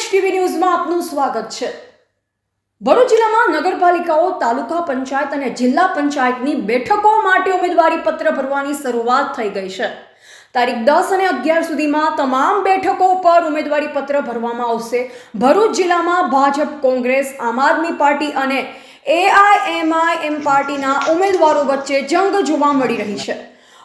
TV ન્યૂઝમાં આપનું સ્વાગત છે। ભરૂચ જિલ્લામાં નગરપાલિકાઓ, તાલુકા પંચાયત અને જિલ્લા પંચાયતની બેઠકો માટે ઉમેદવારી પત્ર ભરવાની શરૂઆત થઈ ગઈ છે। તારીખ 10 અને 11 સુધીમાં તમામ બેઠકો પર ઉમેદવારી પત્ર ભરવામાં આવશે। ભરૂચ જિલ્લામાં ભાજપ, કોંગ્રેસ, આમ આદમી પાર્ટી અને AIMIM પાર્ટીના ઉમેદવારો વચ્ચે જંગ જોવા મળી રહી છે।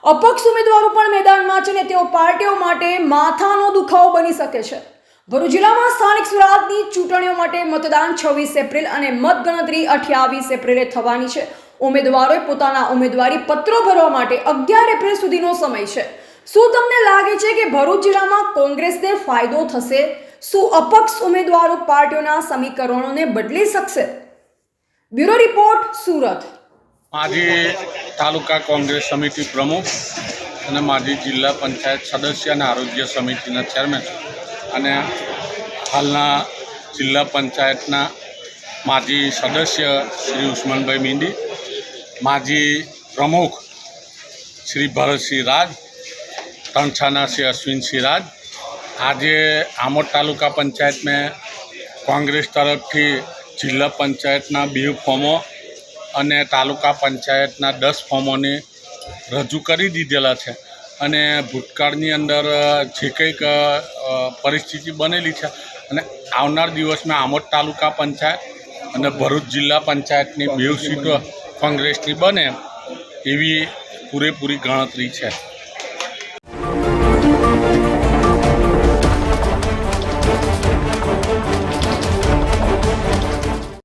અપક્ષ ઉમેદવારો પણ મેદાનમાં છે અને તેઓ પાર્ટીઓ માટે માથાનો દુખાવો બની શકે છે। ભરૂચ જિલ્લામાં સ્થાનિક સ્વરાજની ચૂંટણીઓ માટે મતદાન 26 એપ્રિલ અને મતગણતરી 28 એપ્રિલે થવાની છે। ઉમેદવારોએ પોતાના ઉમેદવારી પત્રો ભરવા માટે 11 એપ્રિલ સુધીનો સમય છે। શું તમને લાગે છે કે ભરૂચ જિલ્લામાં કોંગ્રેસને ફાયદો થશે? શું અપક્ષ ઉમેદવારો પાર્ટીઓના સમીકરણોને બદલી શકશે? Bureau report, Surat. માજી તાલુકા કોંગ્રેસ સમિતિ પ્રમુખ અને માજી જિલ્લા પંચાયત સદસ્ય અને આરોગ્ય સમિતિના ચેરમેન અને હાલના જિલ્લા પંચાયતના માજી સદસ્ય શ્રી ઉસ્માનભાઈ મીંડી, માજી પ્રમુખ શ્રી ભરતસિંહ રાજ, તણછાના શ્રી અશ્વિનસિંહ રાજ। આજે आमोद तालुका पंचायत में कांग्रेस तरफ थी जिला पंचायतना 2 फॉर्मों અને તાલુકા પંચાયતના 10 ફોર્મોને રજૂ કરી દીધેલા છે અને ભૂતકાળની અંદર જે કંઈક પરિસ્થિતિ બનેલી છે અને આવનાર દિવસમાં આમોદ તાલુકા પંચાયત અને ભરૂચ જિલ્લા પંચાયતની 2 સીટો કોંગ્રેસની બને એવી પૂરેપૂરી ગણતરી છે।